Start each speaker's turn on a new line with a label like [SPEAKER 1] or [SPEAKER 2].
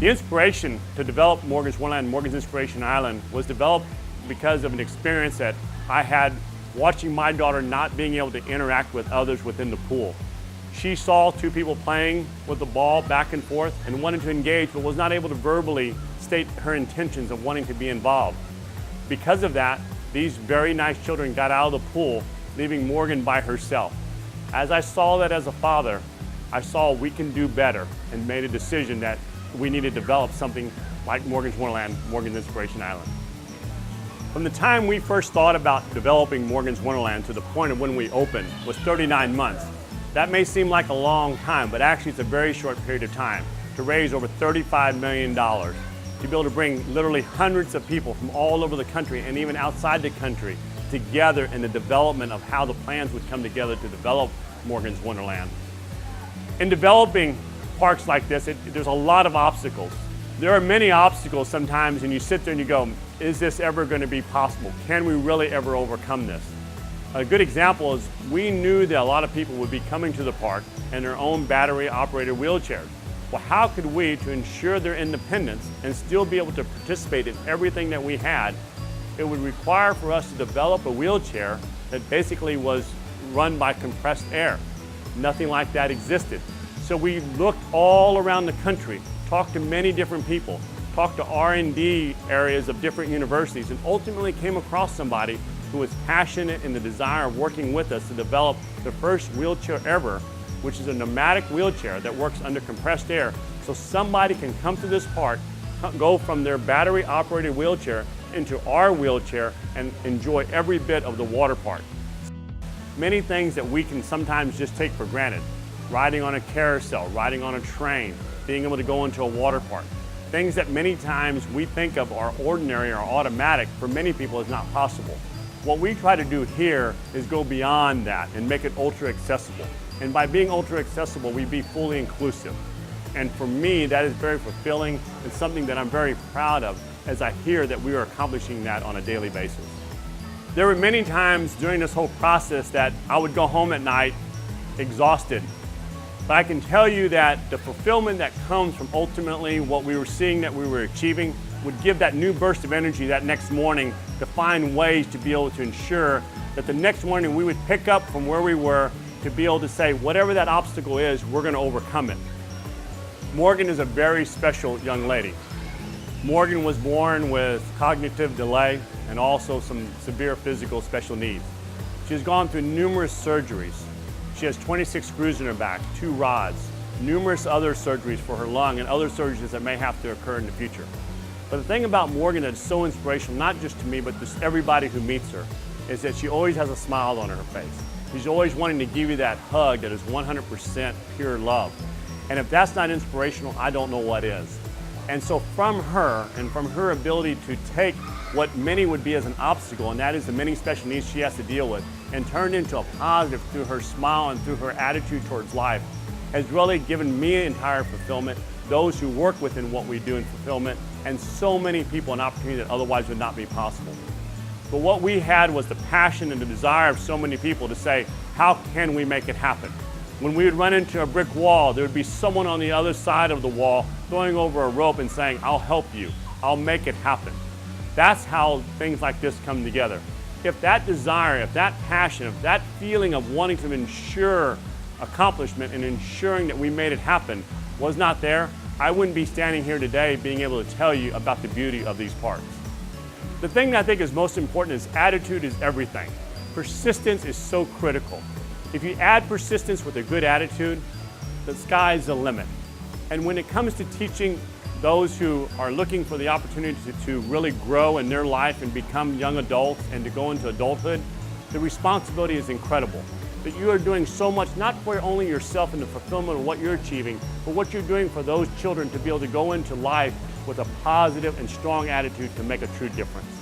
[SPEAKER 1] The inspiration to develop Morgan's Wonderland, Morgan's Inspiration Island, was developed because of an experience that I had watching my daughter not being able to interact with others within the pool. She saw two people playing with the ball back and forth and wanted to engage, but was not able to verbally state her intentions of wanting to be involved. Because of that, these very nice children got out of the pool, leaving Morgan by herself. As I saw that as a father, I saw we can do better and made a decision that we need to develop something like Morgan's Wonderland, Morgan's Inspiration Island. From the time we first thought about developing Morgan's Wonderland to the point of when we opened was 39 months. That may seem like a long time, but actually it's a very short period of time to raise over $35 million, to be able to bring literally hundreds of people from all over the country and even outside the country together in the development of how the plans would come together to develop Morgan's Wonderland. In developing parks like this, there's a lot of obstacles. There are many obstacles sometimes, and you sit there and you go, is this ever going to be possible? Can we really ever overcome this? A good example is we knew that a lot of people would be coming to the park in their own battery-operated wheelchairs. Well, how could we, to ensure their independence and still be able to participate in everything that we had, it would require for us to develop a wheelchair that basically was run by compressed air. Nothing like that existed. So we looked all around the country, talked to many different people, talked to R&D areas of different universities, and ultimately came across somebody who was passionate in the desire of working with us to develop the first wheelchair ever, which is a pneumatic wheelchair that works under compressed air. So somebody can come to this park, go from their battery-operated wheelchair into our wheelchair and enjoy every bit of the water park. Many things that we can sometimes just take for granted. Riding on a carousel, riding on a train, being able to go into a water park. Things that many times we think of are ordinary or automatic, for many people is not possible. What we try to do here is go beyond that and make it ultra accessible. And by being ultra accessible, we be fully inclusive. And for me, that is very fulfilling and something that I'm very proud of as I hear that we are accomplishing that on a daily basis. There were many times during this whole process that I would go home at night exhausted. But I can tell you that the fulfillment that comes from ultimately what we were seeing that we were achieving would give that new burst of energy that next morning to find ways to be able to ensure that the next morning we would pick up from where we were to be able to say, whatever that obstacle is, we're going to overcome it. Morgan is a very special young lady. Morgan was born with cognitive delay and also some severe physical special needs. She has gone through numerous surgeries. She has 26 screws in her back, 2 rods, numerous other surgeries for her lung and other surgeries that may have to occur in the future. But the thing about Morgan that's so inspirational, not just to me, but just everybody who meets her, is that she always has a smile on her face. She's always wanting to give you that hug that is 100% pure love. And if that's not inspirational, I don't know what is. And so from her, and from her ability to take what many would be as an obstacle, and that is the many special needs she has to deal with, and turn into a positive through her smile and through her attitude towards life, has really given me entire fulfillment, those who work within what we do in fulfillment, and so many people an opportunity that otherwise would not be possible. But what we had was the passion and the desire of so many people to say, how can we make it happen? When we would run into a brick wall, there would be someone on the other side of the wall throwing over a rope and saying, I'll help you, I'll make it happen. That's how things like this come together. If that desire, if that passion, if that feeling of wanting to ensure accomplishment and ensuring that we made it happen was not there, I wouldn't be standing here today being able to tell you about the beauty of these parks. The thing that I think is most important is attitude is everything. Persistence is so critical. If you add persistence with a good attitude, the sky's the limit. And when it comes to teaching those who are looking for the opportunity to really grow in their life and become young adults and to go into adulthood, the responsibility is incredible. That you are doing so much, not for only yourself and the fulfillment of what you're achieving, but what you're doing for those children to be able to go into life with a positive and strong attitude to make a true difference.